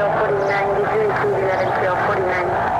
49, did you receive 11-12-49?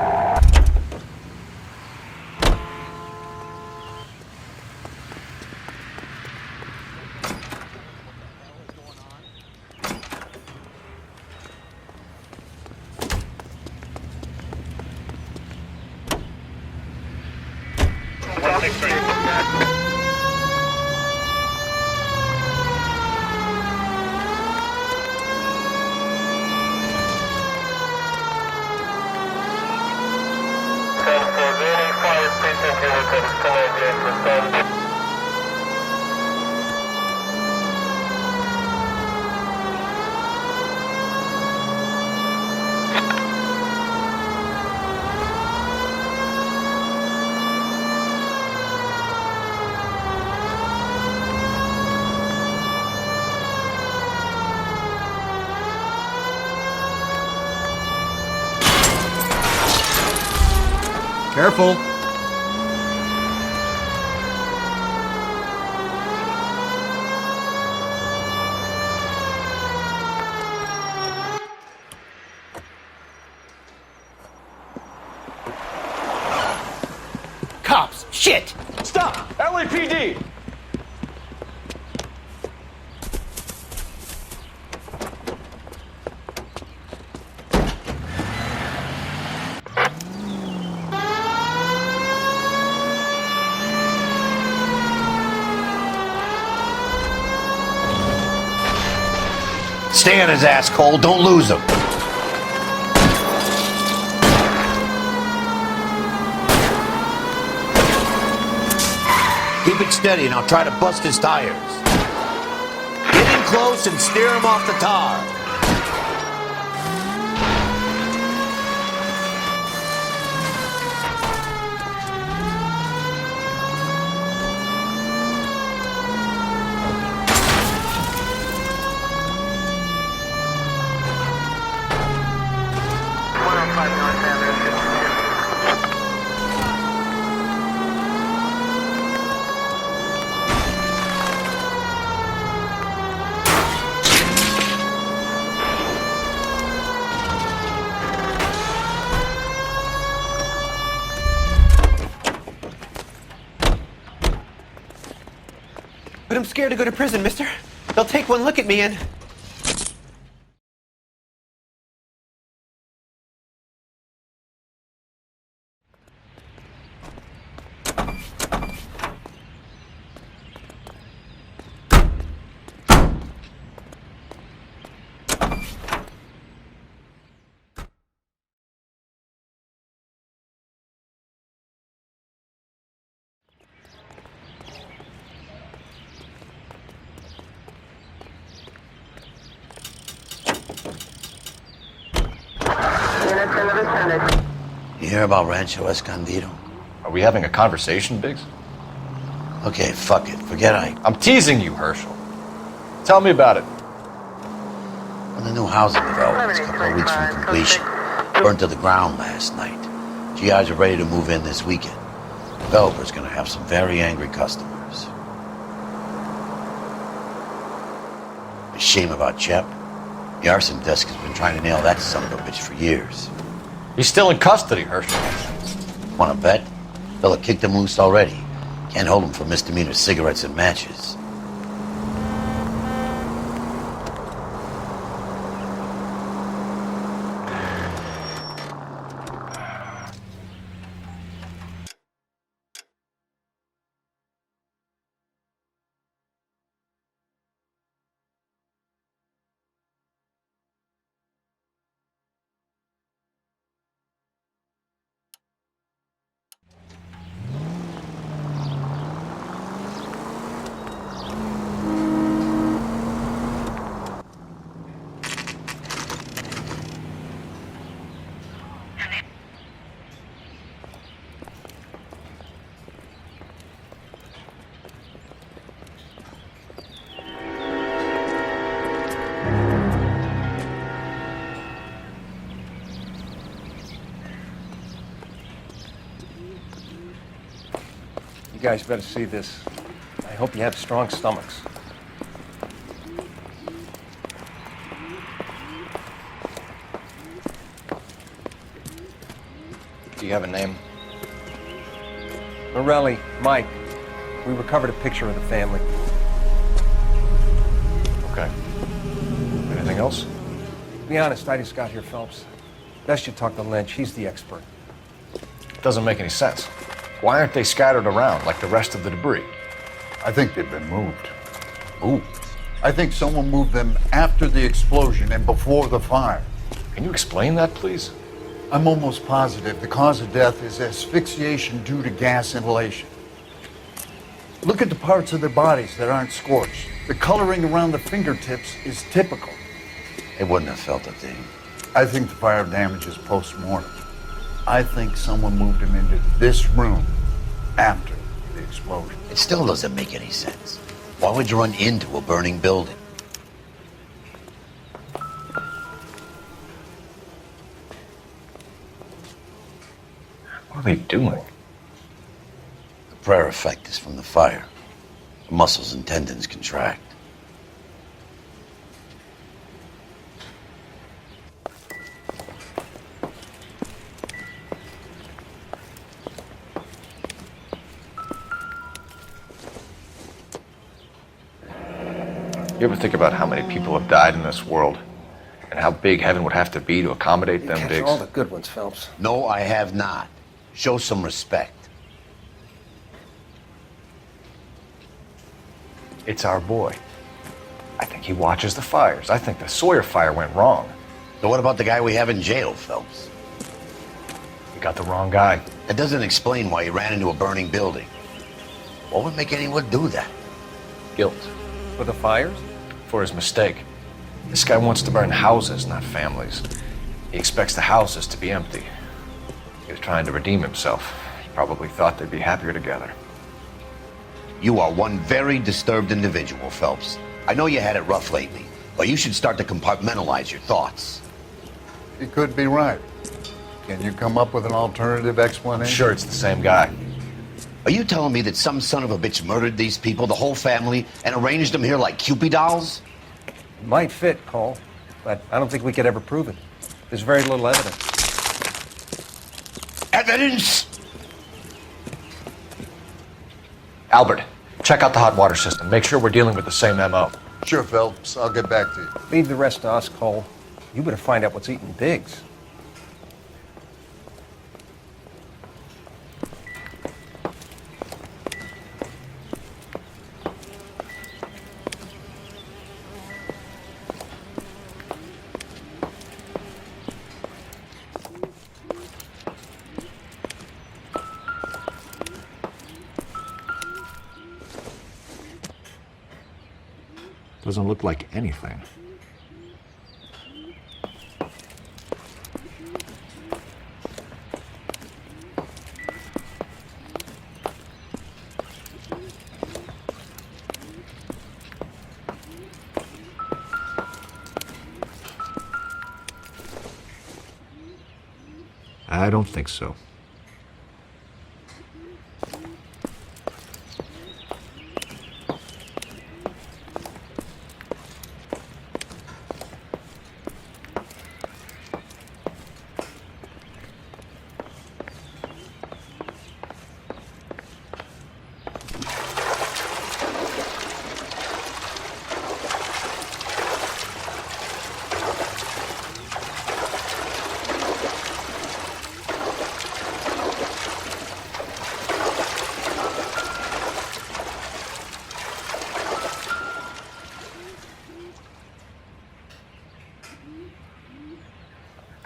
Careful. Cops! Shit! Stop! LAPD! Stay on his ass, Cole. Don't lose him. Keep it steady and I'll try to bust his tires. Get in close and steer him off the tar. But I'm scared to go to prison, mister. They'll take one look at me and... You hear about Rancho Escondido? Are we having a conversation, Biggs? Okay, fuck it. Forget I'm teasing you, Herschel. Tell me about it. When the new housing development is a couple of weeks from completion burned to the ground last night. GIs are ready to move in this weekend. The developer's gonna have some very angry customers. A shame about Shep. The arson desk has been trying to nail that son of a bitch for years. He's still in custody, Herschel. Wanna bet? Fella kicked him loose already. Can't hold him for misdemeanor cigarettes and matches. You guys better see this. I hope you have strong stomachs. Do you have a name? Morelli, Mike. We recovered a picture of the family. Okay. Anything else? To be honest, I just got here, Phelps. Best you talk to Lynch. He's the expert. Doesn't make any sense. Why aren't they scattered around like the rest of the debris? I think they've been moved. Moved? I think someone moved them after the explosion and before the fire. Can you explain that, please? I'm almost positive the cause of death is asphyxiation due to gas inhalation. Look at the parts of their bodies that aren't scorched. The coloring around the fingertips is typical. They wouldn't have felt a thing. I think the fire damage is post-mortem. I think someone moved him into this room after the explosion. It still doesn't make any sense. Why would you run into a burning building? What are they doing? The prayer effect is from the fire. The muscles and tendons contract. You ever think about how many people have died in this world? And how big heaven would have to be to accommodate You them catch digs? all the good ones, Phelps. No, I have not. Show some respect. It's our boy. I think he watches the fires. I think the Sawyer fire went wrong. So what about the guy we have in jail, Phelps? We got the wrong guy. That doesn't explain why he ran into a burning building. What would make anyone do that? Guilt. For the fires? For his mistake. This guy wants to burn houses, not families. He expects the houses to be empty. He was trying to redeem himself. He probably thought they'd be happier together. You are one very disturbed individual, Phelps. I know you had it rough lately, but you should start to compartmentalize your thoughts. He could be right. Can you come up with an alternative I'm explanation? sure it's the same guy. Are you telling me that some son of a bitch murdered these people, the whole family, and arranged them here like Cupid dolls? It might fit, Cole, but I don't think we could ever prove it. There's very little evidence. Evidence? Albert, check out the hot water system. Make sure we're dealing with the same MO. Sure, Phelps. I'll get back to you. Leave the rest to us, Cole. You better find out what's eating Biggs. Doesn't look like anything. I don't think so.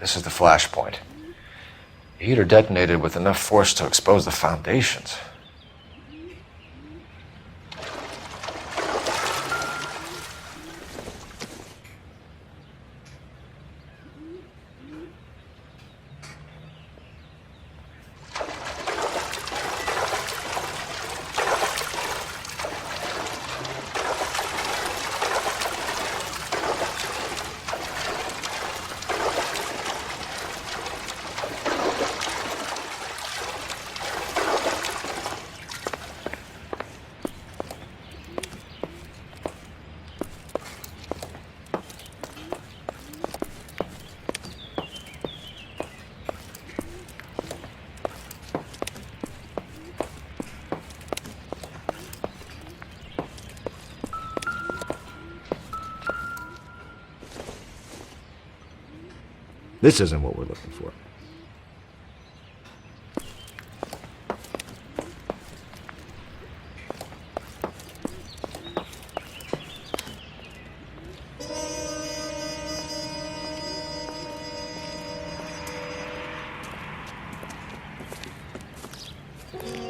This is the flashpoint. The heater detonated with enough force to expose the foundations. This isn't what we're looking for.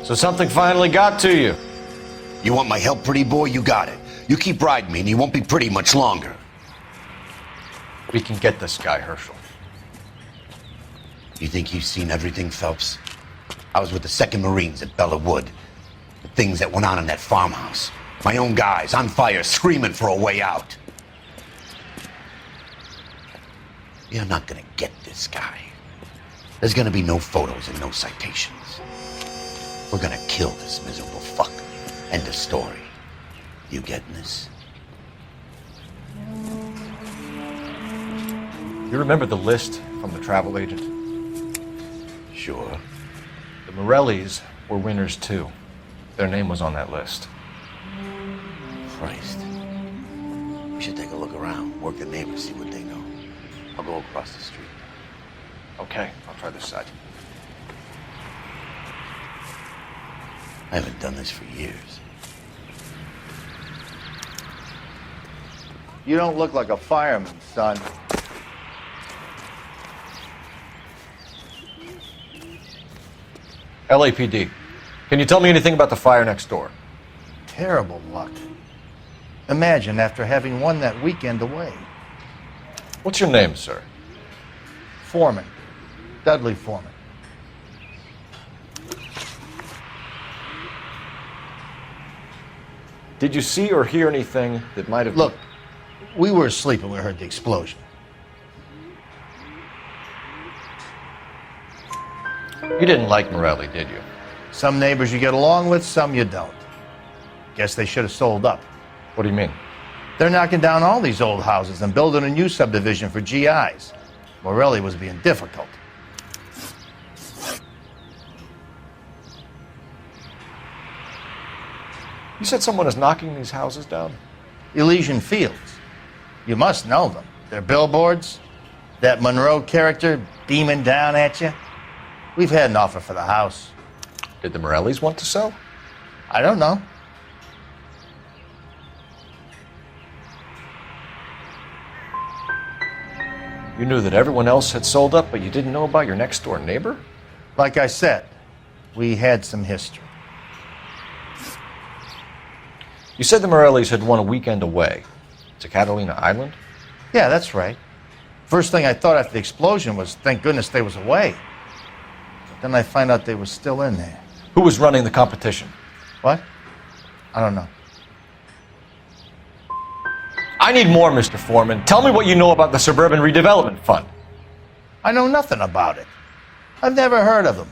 So something finally got to you. You want my help, pretty boy? You got it. You keep riding me and you won't be pretty much longer. We can get this guy, Herschel. You think you've seen everything, Phelps? I was with the 2nd Marines at Bella Wood. The things that went on in that farmhouse. My own guys on fire, screaming for a way out. You're not gonna get this guy. There's gonna be no photos and no citations. We're gonna kill this miserable fuck. End of story. You getting this? You remember the list from the travel agent? Sure. The Morellis were winners too. Their name was on that list. Christ. We should take a look around, work the neighbors, see what they know. I'll go across the street. Okay, I'll try this side. I haven't done this for years. You don't look like a fireman, son. LAPD, can you tell me anything about the fire next door? Terrible luck. Imagine after having won that weekend away. What's your name, sir? Foreman. Dudley Foreman. Did you see or hear anything that might have... Look, we were asleep when we heard the explosion. You didn't like Morelli, did you? Some neighbors you get along with, some you don't. Guess they should have sold up. What do you mean? They're knocking down all these old houses and building a new subdivision for GIs. Morelli was being difficult. You said someone is knocking these houses down? Elysian Fields. You must know them. They're billboards. That Monroe character beaming down at you. We've had an offer for the house. Did the Morellis want to sell? I don't know. You knew that everyone else had sold up, but you didn't know about your next door neighbor? Like I said, we had some history. You said the Morellis had won a weekend away to Catalina Island? Yeah, that's right. First thing I thought after the explosion was, thank goodness they was away. But then I find out they were still in there. Who was running the competition? What? I don't know. I need more, Mr. Foreman. Tell me what you know about the Suburban Redevelopment Fund. I know nothing about it. I've never heard of them.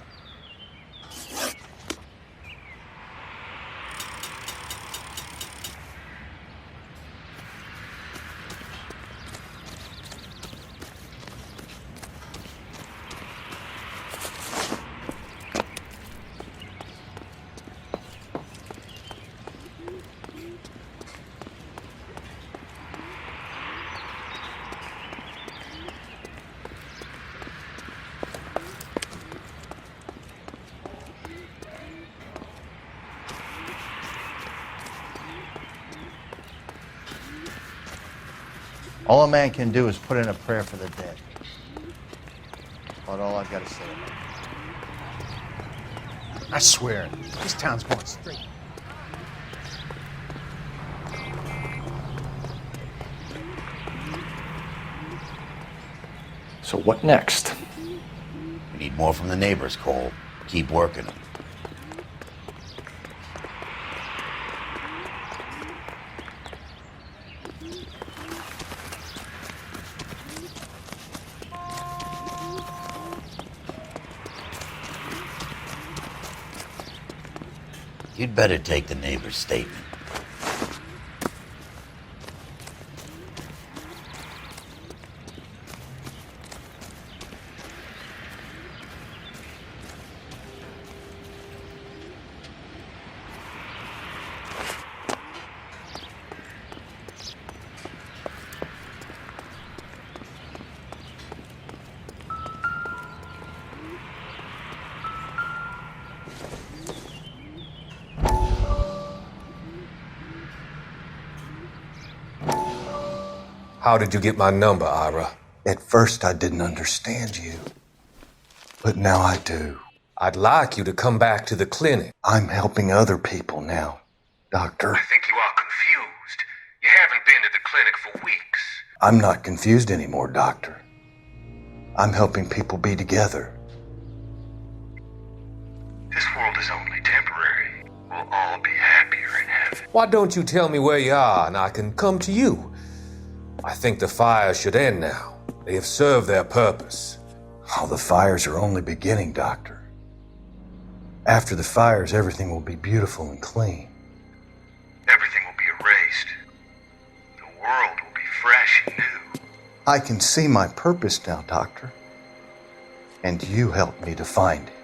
All a man can do is put in a prayer for the dead. About all I've got to say about it. I swear, this town's going straight. So what next? We need more from the neighbors, Cole. Keep working them. You'd better take the neighbor's statement. How did you get my number, Ira? At first, I didn't understand you. But now I do. I'd like you to come back to the clinic. I'm helping other people now, Doctor. I think you are confused. You haven't been to the clinic for weeks. I'm not confused anymore, Doctor. I'm helping people be together. This world is only temporary. We'll all be happier in heaven. Why don't you tell me where you are and I can come to you? I think the fires should end now. They have served their purpose. Oh, the fires are only beginning, Doctor. After the fires, everything will be beautiful and clean. Everything will be erased. The world will be fresh and new. I can see my purpose now, Doctor. And you helped me to find it.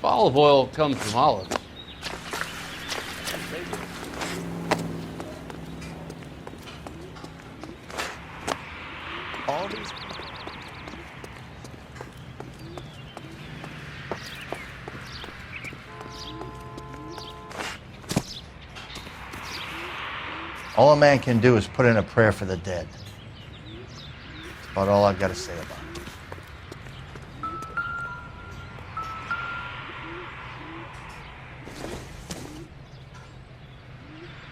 Olive oil comes from olives. All a man can do is put in a prayer for the dead. That's about all I've got to say about it.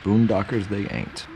Boondockers they ain't.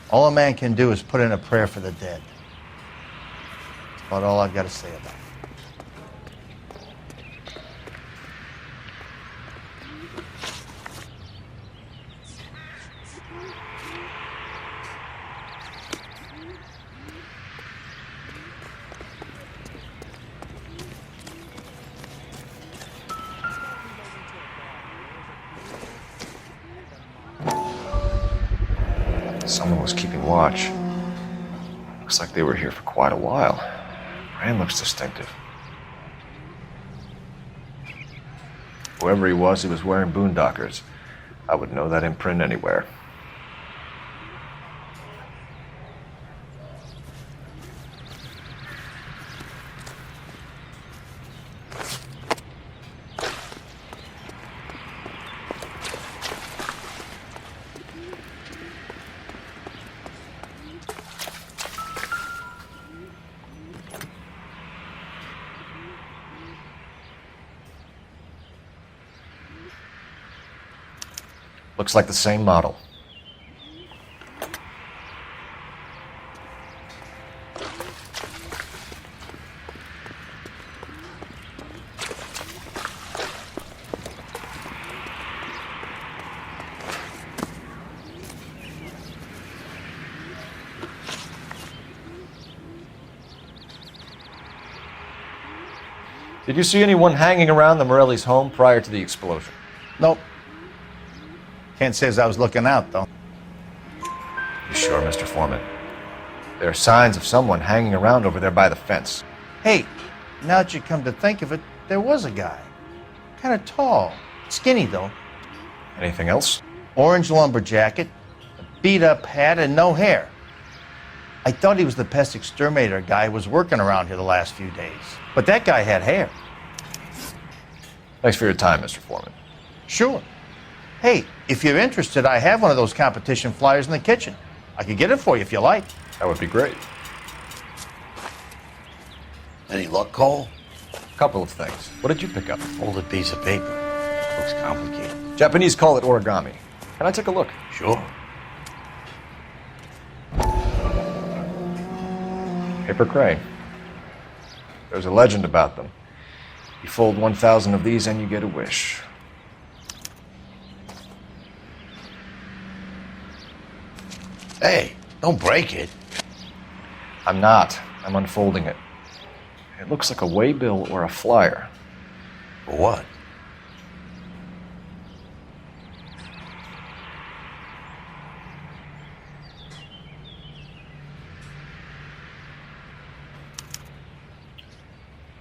All a man can do is put in a prayer for the dead. That's about all I've got to say about it. Someone was keeping watch. Looks like they were here for quite a while. Brand looks distinctive. Whoever he was wearing boondockers. I would know that imprint anywhere. Looks like the same model. Did you see anyone hanging around the Morelli's home prior to the explosion? Nope. Can't say as I was looking out, though. You sure, Mr. Foreman? There are signs of someone hanging around over there by the fence. Hey, now that you come to think of it, there was a guy. Kind of tall. Skinny, though. Anything else? Orange lumber jacket, a beat-up hat, and no hair. I thought he was the pest exterminator guy who was working around here the last few days. But that guy had hair. Thanks for your time, Mr. Foreman. Sure. Hey, if you're interested, I have one of those competition flyers in the kitchen. I could get it for you if you like. That would be great. Any luck, Cole? Couple of things. What did you pick up? Folded piece of paper. Looks complicated. Japanese call it origami. Can I take a look? Sure. Paper crane. There's a legend about them. You fold 1,000 of these and you get a wish. Hey, don't break it. I'm not. I'm unfolding it. It looks like a waybill or a flyer. For what?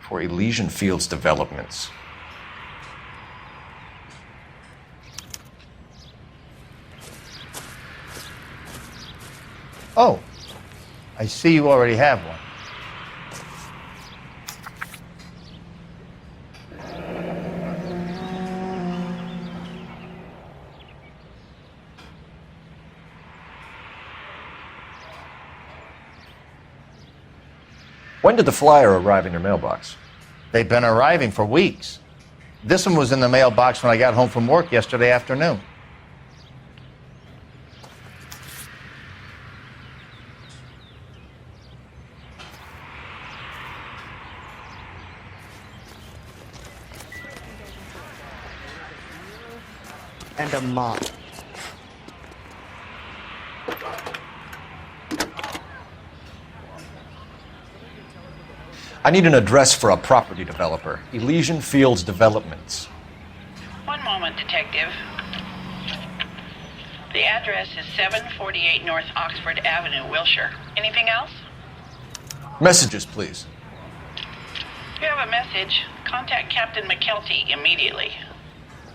For Elysian Fields developments. Oh, I see you already have one. When did the flyer arrive in your mailbox? They've been arriving for weeks. This one was in the mailbox when I got home from work yesterday afternoon. And a mop. I need an address for a property developer. Elysian Fields Developments. One moment, Detective. The address is 748 North Oxford Avenue, Wilshire. Anything else? Messages, please. If you have a message, contact Captain McKelty immediately.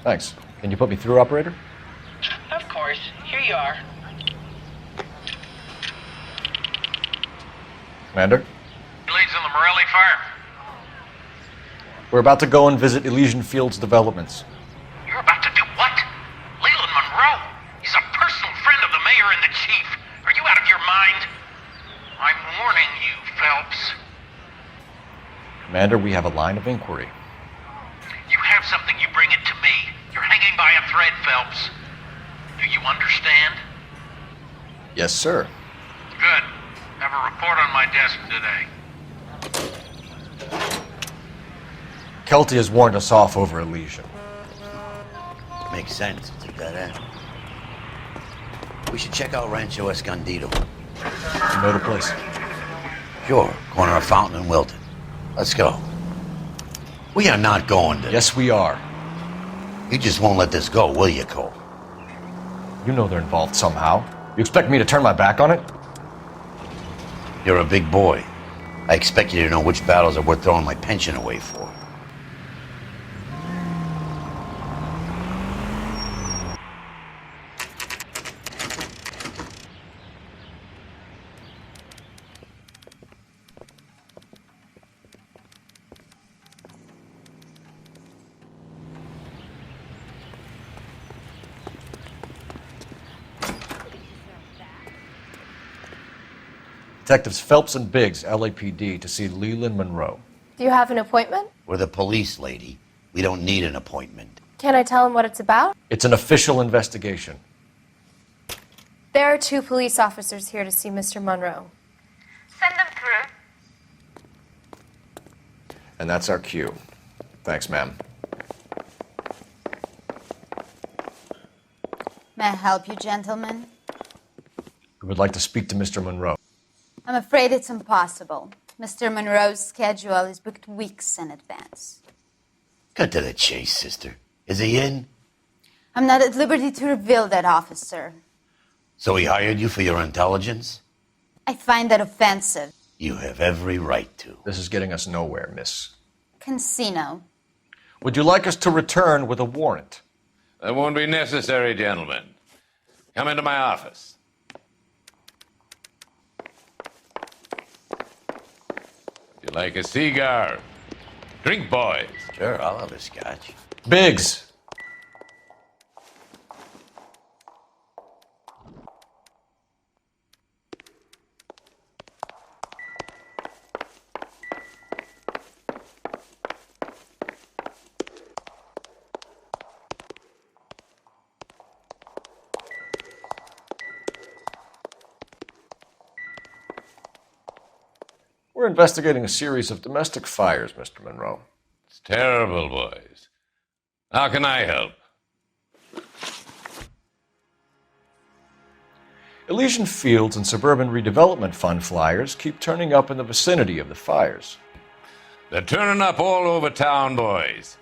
Thanks. Can you put me through, operator? Of course. Here you are. Commander? Leads on the Morelli fire. We're about to go and visit Elysian Fields Developments. You're about to do what? Leland Monroe? He's a personal friend of the mayor and the chief. Are you out of your mind? I'm warning you, Phelps. Commander, we have a line of inquiry. You have something, you bring it to me. You're hanging by a thread, Phelps. Do you understand? Yes, sir. Good. Have a report on my desk today. Kelty has warned us off over Elysian. Makes sense. It's a dead end. We should check out Rancho Escondido. You know the place? Sure. Corner of Fountain and Wilton. Let's go. We are not going to... Yes, we are. You just won't let this go, will you, Cole? You know they're involved somehow. You expect me to turn my back on it? You're a big boy. I expect you to know which battles are worth throwing my pension away for. Detectives Phelps and Biggs, LAPD, to see Leland Monroe. Do you have an appointment? We're the police, lady. We don't need an appointment. Can I tell him what it's about? It's an official investigation. There are 2 police officers here to see Mr. Monroe. Send them through. And that's our cue. Thanks, ma'am. May I help you, gentlemen? We would like to speak to Mr. Monroe. I'm afraid it's impossible. Mr. Monroe's schedule is booked weeks in advance. Cut to the chase, sister. Is he in? I'm not at liberty to reveal that, officer. So he hired you for your intelligence? I find that offensive. You have every right to. This is getting us nowhere, miss. Casino. Would you like us to return with a warrant? That won't be necessary, gentlemen. Come into my office. Would you like a cigar? Drink, boys. Sure, I'll have a scotch. Biggs! We're investigating a series of domestic fires, Mr. Monroe. It's terrible, boys. How can I help? Elysian Fields and Suburban Redevelopment Fund flyers keep turning up in the vicinity of the fires. They're turning up all over town, boys.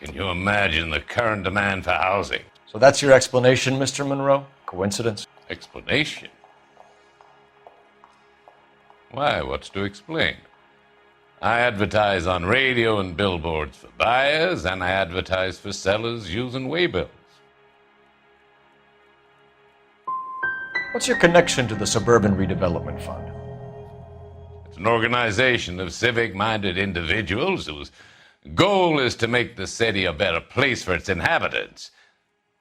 Can you imagine the current demand for housing? So that's your explanation, Mr. Monroe? Coincidence? Explanation? Why, what's to explain? I advertise on radio and billboards for buyers, and I advertise for sellers using waybills. What's your connection to the Suburban Redevelopment Fund? It's an organization of civic-minded individuals whose goal is to make the city a better place for its inhabitants.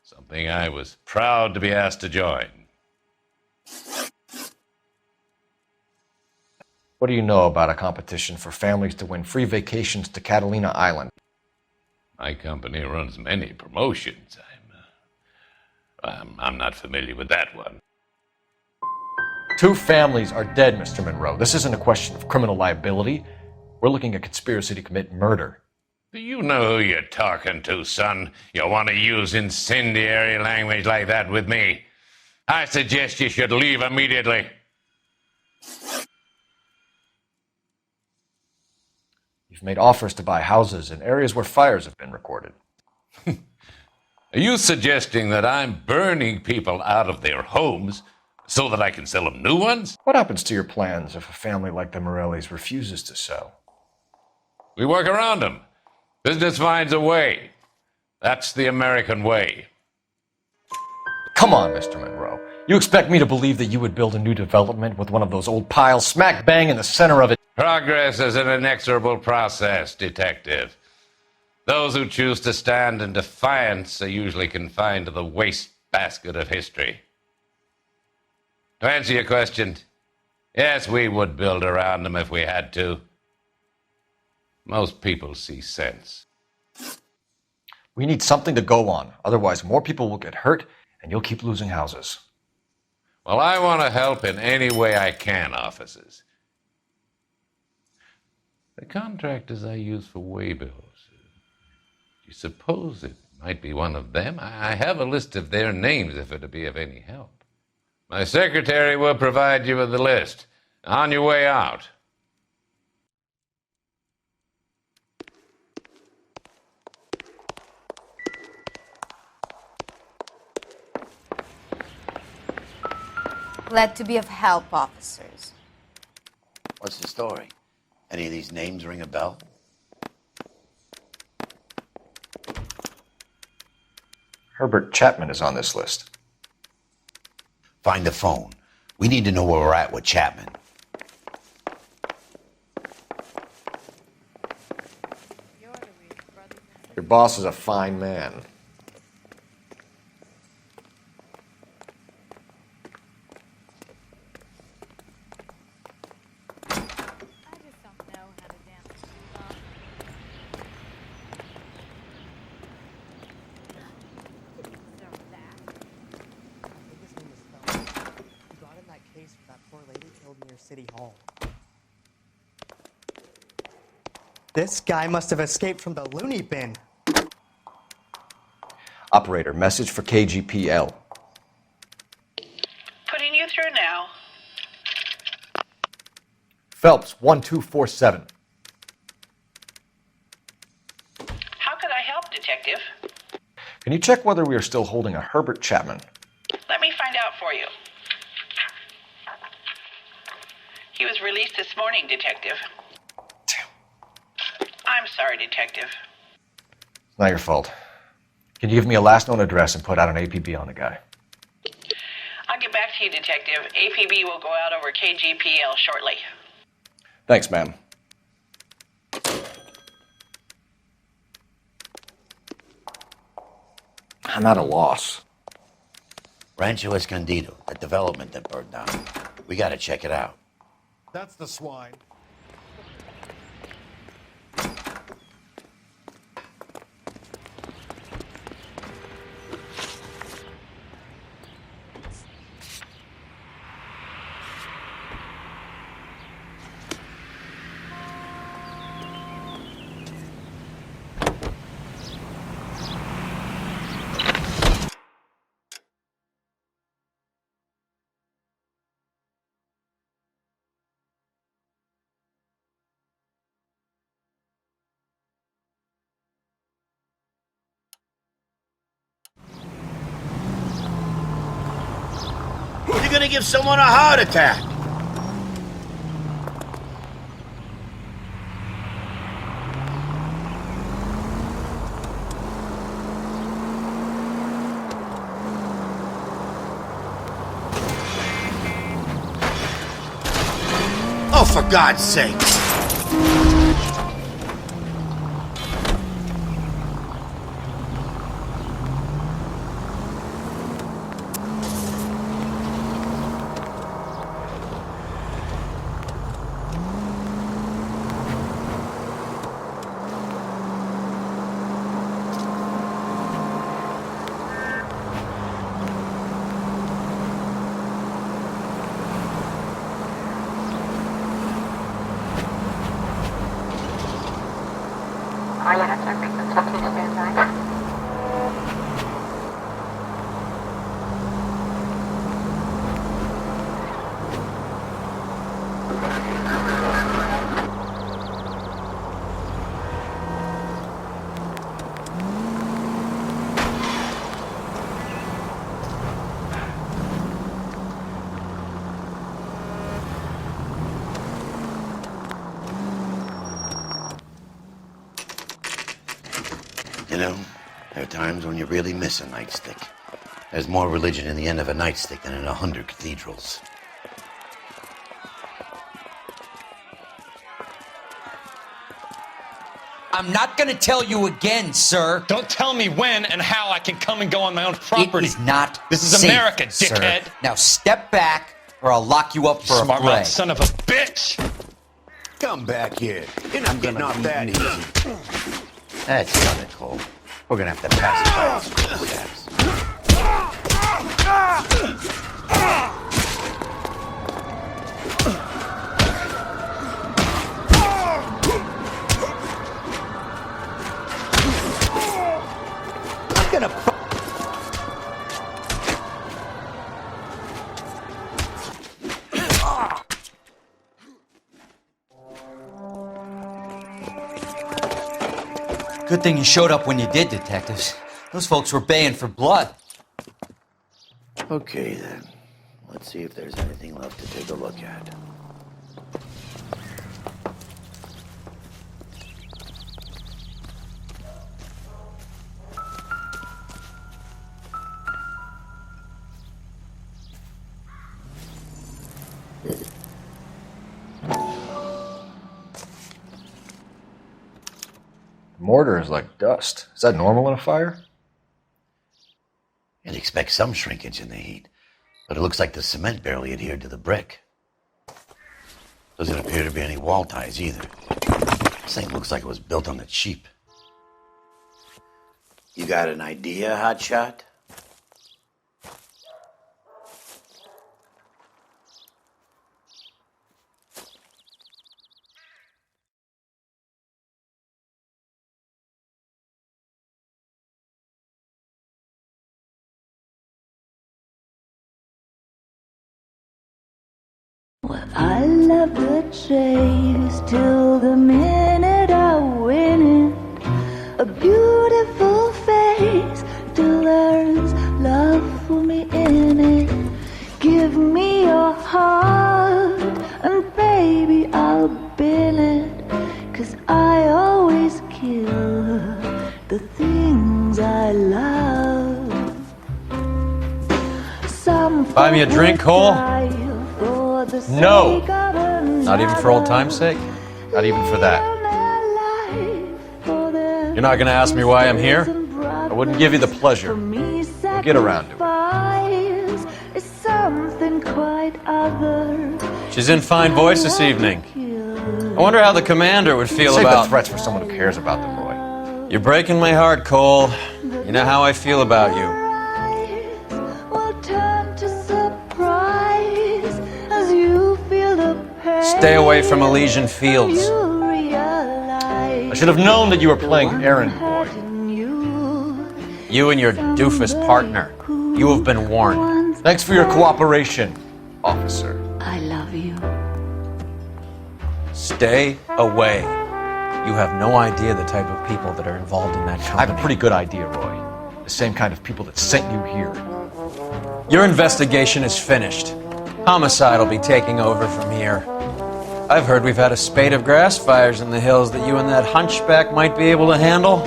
Something I was proud to be asked to join. What do you know about a competition for families to win free vacations to Catalina Island? My company runs many promotions. I'm not familiar with that one. 2 families are dead, Mr. Monroe. This isn't a question of criminal liability. We're looking at conspiracy to commit murder. Do you know who you're talking to, son? You want to use incendiary language like that with me? I suggest you should leave immediately. You've made offers to buy houses in areas where fires have been recorded. Are you suggesting that I'm burning people out of their homes so that I can sell them new ones? What happens to your plans if a family like the Morellis refuses to sell? We work around them. Business finds a way. That's the American way. Come on, Mr. Monroe. You expect me to believe that you would build a new development with one of those old piles smack bang in the center of it? Progress is an inexorable process, detective. Those who choose to stand in defiance are usually confined to the wastebasket of history. To answer your question, yes, we would build around them if we had to. Most people see sense. We need something to go on. Otherwise, more people will get hurt, and you'll keep losing houses. Well, I want to help in any way I can, officers. The contractors I use for waybills, do you suppose it might be one of them? I have a list of their names if it'd be of any help. My secretary will provide you with the list. On your way out. Glad to be of help, officers. What's the story? Any of these names ring a bell? Herbert Chapman is on this list. Find the phone. We need to know where we're at with Chapman. Your boss is a fine man. City Hall. This guy must have escaped from the loony bin. Operator, message for KGPL. Putting you through now. Phelps, 1247. How can Can you check whether we are still holding a Herbert Chapman? Let me find out for you. He was released this morning, Detective. I'm sorry, Detective. It's not your fault. Can you give me a last known address and put out an APB on the guy? I'll get back to you, Detective. APB will go out over KGPL shortly. Thanks, ma'am. I'm at a loss. Rancho Escondido, that development that burned down. We gotta check it out. That's the swine. You're gonna give someone a heart attack. Oh, for God's sake. You know, there are times when you really miss a nightstick. There's more religion in the end of a nightstick than in 100 cathedrals. I'm not gonna tell you again, sir. Don't tell me when and how I can come and go on my own property. It is not This is safe, America, sir. dickhead. Now step back, or I'll lock you up for a Smart fray. mouth son of a bitch! Come back here. You're not getting off that easy. That's not it, Cole. We're gonna have to pacify these chaps. I'm gonna... Good thing you showed up when you did, detectives. Those folks were baying for blood. Okay, then. Let's see if there's anything left to take a look at. Mortar is like dust. Is that normal in a fire? You'd expect some shrinkage in the heat, but it looks like the cement barely adhered to the brick. Doesn't appear to be any wall ties either. This thing looks like it was built on the cheap. You got an idea, hotshot? I love the chase till the minute I win it. A beautiful face till Bring me your heart, and baby, I'll bin it. 'Cause I always kill the things I love. Some Buy me a drink, Cole? No. Not even for old time's sake? Not even for that. You're not gonna ask me why I'm here? I wouldn't give you the pleasure. We'll get around to it. She's in fine voice this evening. I wonder how the commander would feel Save about... the threats for someone who cares about them, Roy. You're breaking my heart, Cole. You know how I feel about you. Stay away from Elysian Fields. I should have known that you were playing errand boy. You and your doofus partner. You have been warned. Thanks for your cooperation, officer. I love you. Stay away. You have no idea the type of people that are involved in that company. I have a pretty good idea, Roy. The same kind of people that sent you here. Your investigation is finished. Homicide will be taking over from here. I've heard we've had a spate of grass fires in the hills that you and that hunchback might be able to handle.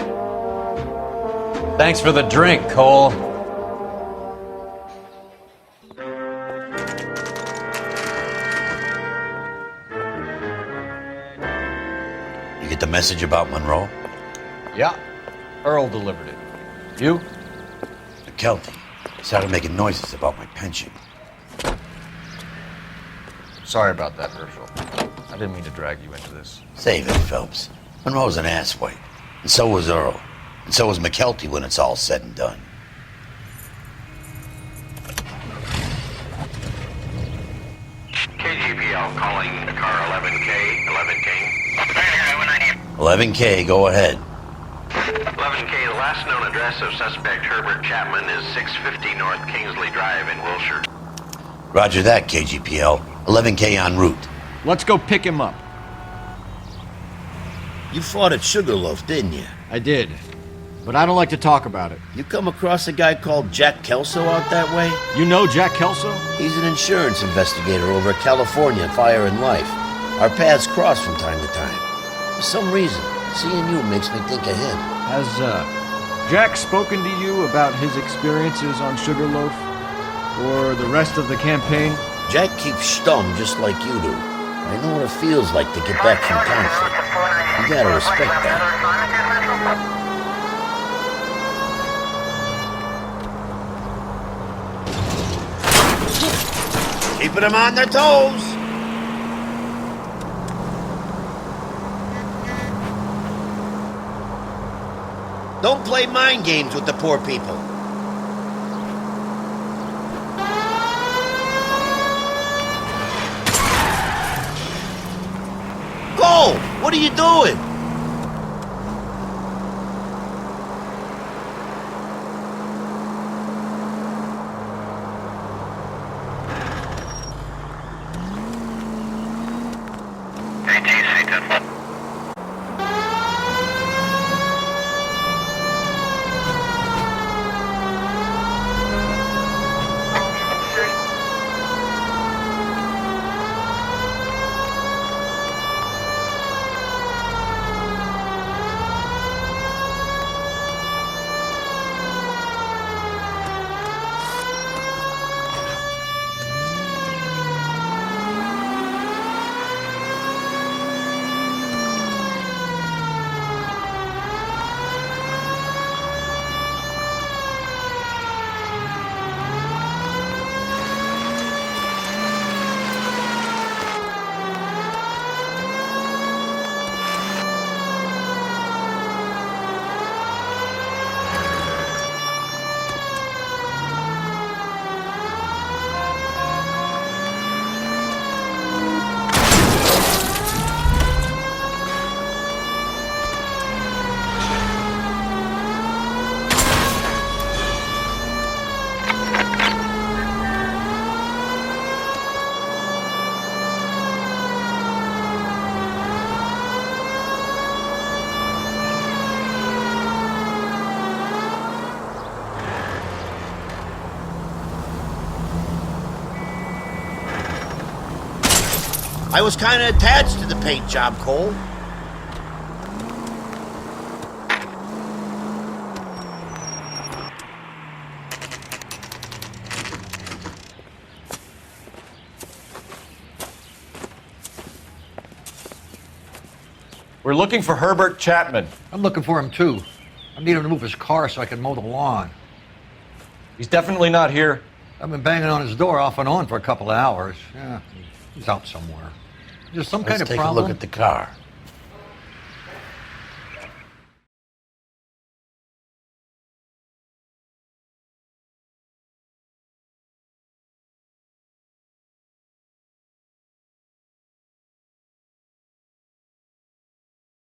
Thanks for the drink, Cole. You get the message about Monroe? Yeah, Earl delivered it. You? McKelty started making noises about my pension. Sorry about that, Herschel. I didn't mean to drag you into this. Save it, Phelps. Monroe's an asswipe. And so was Earl. And so was McKelty when it's all said and done. KGPL calling car 11K, 11K. 11K, go ahead. 11K, the last known address of suspect Herbert Chapman is 650 North Kingsley Drive in Wilshire. Roger that, KGPL. 11K en route. Let's go pick him up. You fought at Sugarloaf, didn't you? I did, but I don't like to talk about it. You come across a guy called Jack Kelso out that way? You know Jack Kelso? He's an insurance investigator over at California Fire and Life. Our paths cross from time to time. For some reason, seeing you makes me think of him. Has, Jack spoken to you about his experiences on Sugarloaf? Or the rest of the campaign? Jack keeps stum just like you do. I know what it feels like to get back from conflict. You gotta respect that. Keeping them on their toes. Don't play mind games with the poor people. Cole, what are you doing? I was kind of attached to the paint job, Cole. We're looking for Herbert Chapman. I'm looking for him, too. I need him to move his car so I can mow the lawn. He's definitely not here. I've been banging on his door off and on for a couple of hours. Yeah, he's out somewhere. Is there some kind of Let's take problem? a look at the car.